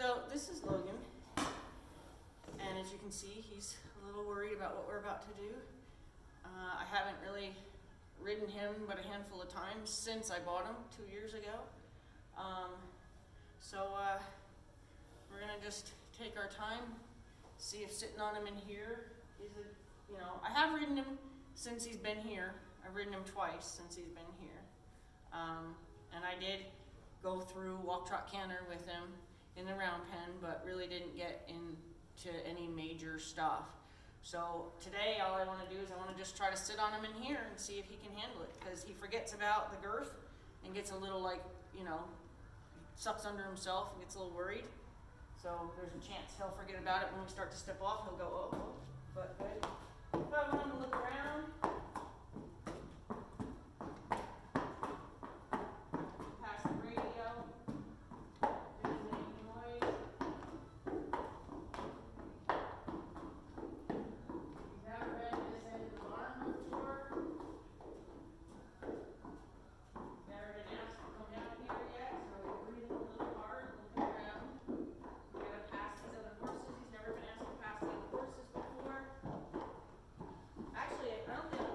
So this is Logan, and as you can see, he's a little worried about what we're about to do. I haven't really ridden him but a handful of times since I bought him 2 years ago. So we're gonna just take our time, see if sitting on him in here is I have ridden him since he's been here. I've ridden him twice since he's been here. And I did go through walk, trot, canter with him in the round pen, but really didn't get into any major stuff. So today all I want to do is I want to just try to sit on him in here and see if he can handle it, because he forgets about the girth and gets a little sucks under himself and gets a little worried. So there's a chance he'll forget about it when we start to step off. He'll go, oh. But good. If I want him to look around, past the radio, if there's any noise. He's never been this end of the barn before. Never been asked to come down here yet, so we're breathing a little hard, looking around. We gotta pass these other horses. He's never been asked to pass the other horses before. Actually, I don't think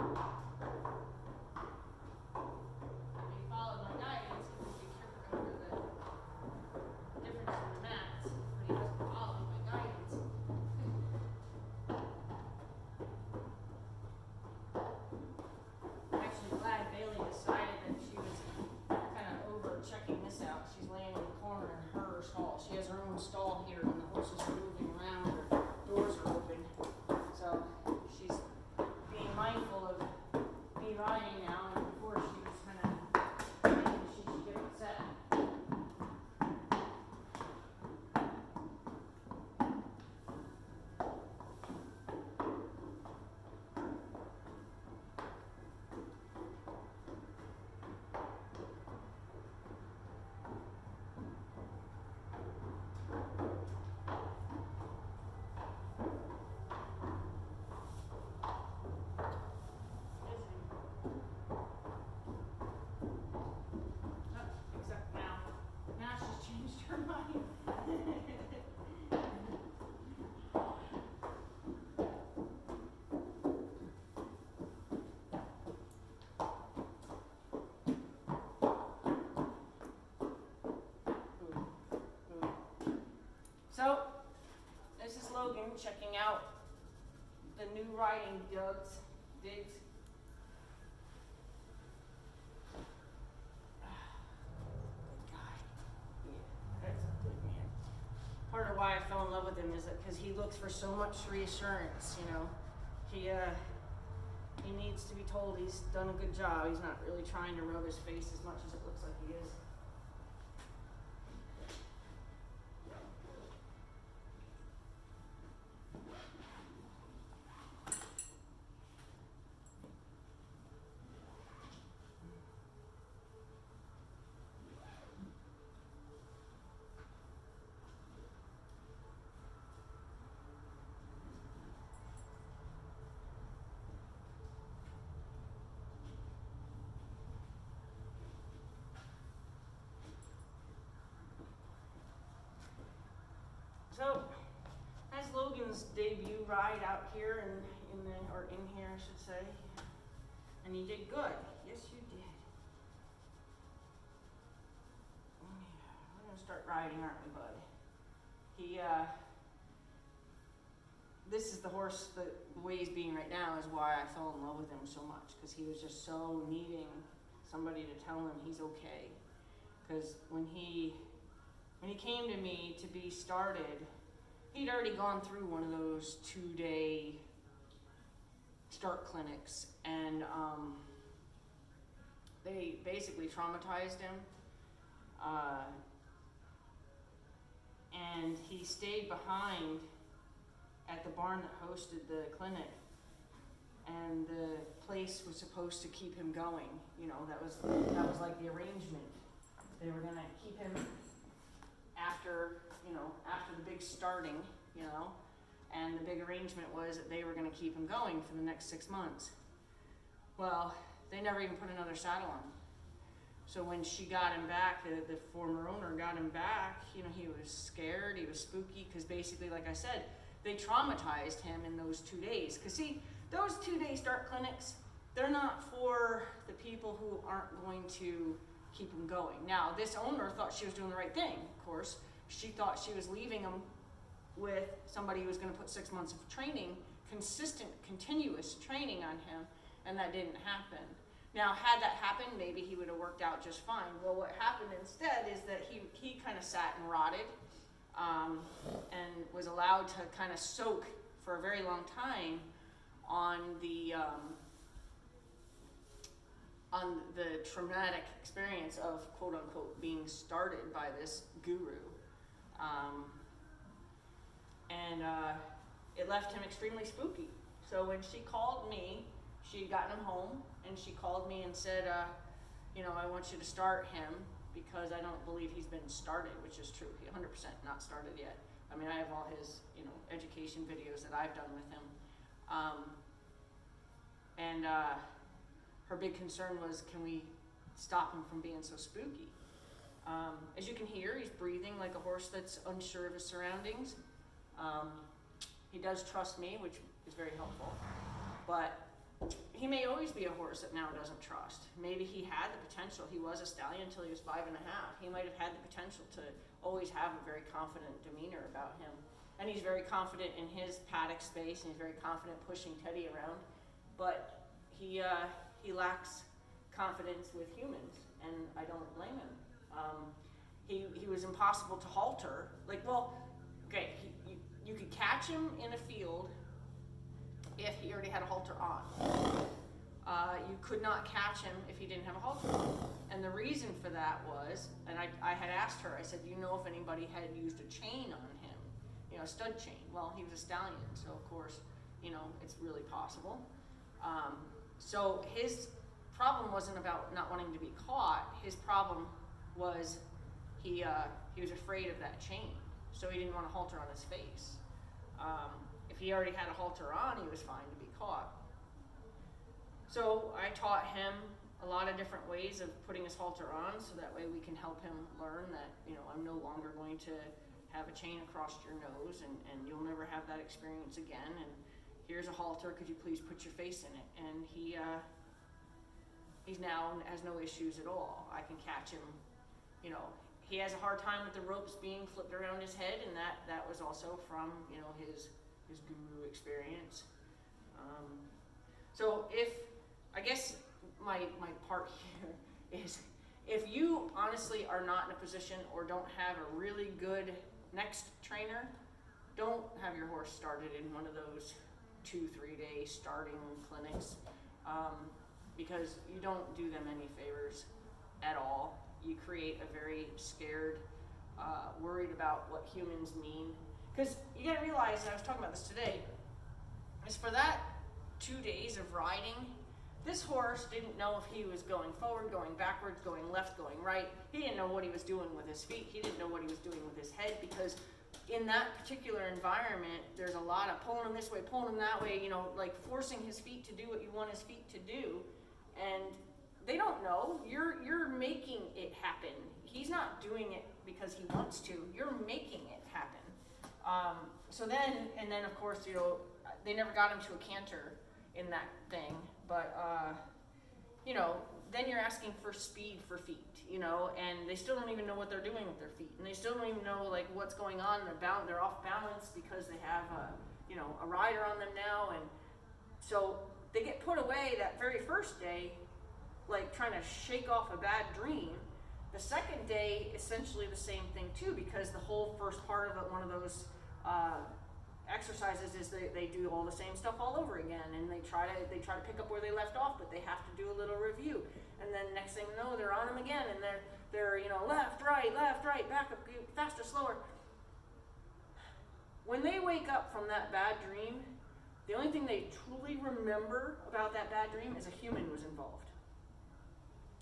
he followed my guidance, he would be tripping over the difference in the mats, but he wasn't following my guidance. I'm actually glad Bailey decided that she was kind of over checking this out. She's laying in the corner in her stall. She has her own stall here, and the horses are moving around, her doors are open. So she's being mindful of me riding now, and before she was kind of thinking she should get upset. Except now she's changed her mind. So, this is Logan checking out the new riding digs. Part of why I fell in love with him is that because he looks for so much reassurance, you know. He needs to be told he's done a good job. He's not really trying to rub his face as much as it looks like he is. So, that's Logan's debut ride out here in here, I should say. And you did good. Yes, you did. We're gonna start riding, aren't we, bud? This is the horse that the way he's being right now is why I fell in love with him so much, because he was just so needing somebody to tell him he's okay. Because when he came to me to be started, he'd already gone through one of those 2-day start clinics, and they basically traumatized him. And he stayed behind at the barn that hosted the clinic, and the place was supposed to keep him going. You know, that was like the arrangement. They were gonna keep him after the big starting, and the big arrangement was that they were gonna keep him going for the next 6 months. Well, they never even put another saddle on him. So when she got him back, the former owner got him back, he was scared, he was spooky, because basically, like I said, they traumatized him in those 2 days. Because see, those 2-day start clinics, they're not for the people who aren't going to keep him going. Now, this owner thought she was doing the right thing, of course. She thought she was leaving him with somebody who was going to put 6 months of training, consistent, continuous training on him, and that didn't happen. Now, had that happened, maybe he would have worked out just fine. Well, what happened instead is that he kind of sat and rotted, and was allowed to kind of soak for a very long time on the traumatic experience of quote unquote being started by this guru. It left him extremely spooky. So when she called me, she had gotten him home, and she called me and said, I want you to start him because I don't believe he's been started, which is true. He 100% not started yet. I mean, I have all his, education videos that I've done with him. Her big concern was, can we stop him from being so spooky? As you can hear, he's breathing like a horse that's unsure of his surroundings. He does trust me, which is very helpful. But he may always be a horse that now doesn't trust. Maybe he had the potential. He was a stallion until he was 5.5. He might have had the potential to always have a very confident demeanor about him. And he's very confident in his paddock space, and he's very confident pushing Teddy around. But he lacks confidence with humans, and I don't blame him. He was impossible to halter. Like, well, okay, you could catch him in a field if he already had a halter on. You could not catch him if he didn't have a halter on. And the reason for that was, and I had asked her, I said, do you know if anybody had used a chain on him? You know, a stud chain. Well, he was a stallion, so of course, you know, it's really possible. So his problem wasn't about not wanting to be caught. His problem was he was afraid of that chain, so he didn't want a halter on his face. If he already had a halter on, he was fine to be caught. So I taught him a lot of different ways of putting his halter on, so that way we can help him learn that, you know, I'm no longer going to have a chain across your nose, and you'll never have that experience again. And here's a halter, could you please put your face in it? And he's now has no issues at all. I can catch him, you know. He has a hard time with the ropes being flipped around his head, and that was also from, you know, his guru experience. So I guess my part here is, if you honestly are not in a position or don't have a really good next trainer, don't have your horse started in one of those 2-3 day starting clinics, because you don't do them any favors at all. You create a very scared, worried about what humans mean. Because you gotta realize, and I was talking about this today, is for that 2 days of riding, this horse didn't know if he was going forward, going backwards, going left, going right. He didn't know what he was doing with his feet. He didn't know what he was doing with his head, because in that particular environment, there's a lot of pulling him this way, pulling him that way, you know, like forcing his feet to do what you want his feet to do. And they don't know. You're making it happen. He's not doing it because he wants to. You're making it happen. So then, and then of course, you know, they never got him to a canter in that thing, but you know, then you're asking for speed for feet, you know, and they still don't even know what they're doing with their feet, and they still don't even know like what's going on. They're off balance because they have you know, a rider on them now, and so they get put away that very first day, like trying to shake off a bad dream. The second day, essentially the same thing too, because the whole first part of it, one of those exercises, is they do all the same stuff all over again, and they try to pick up where they left off, but they have to do a little review. And then next thing you know, they're on them again, and they're you know, left, right, back up, faster, slower. When they wake up from that bad dream, the only thing they truly remember about that bad dream is a human was involved.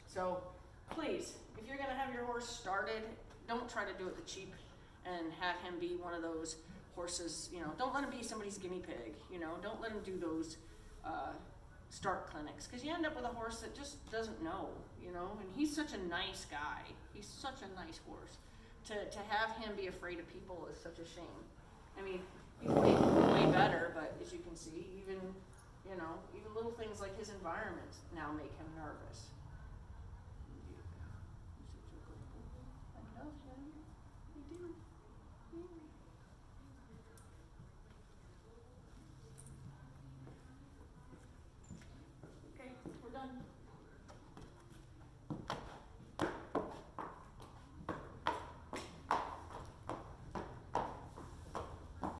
So please, if you're going to have your horse started, don't try to do it the cheap and have him be one of those horses, you know, don't let him be somebody's guinea pig, you know, don't let him do those start clinics, because you end up with a horse that just doesn't know, you know, and he's such a nice guy. He's such a nice horse. To have him be afraid of people is such a shame. I mean, he's way better, but as you can see, even, you know, even little things like his environment now make him nervous.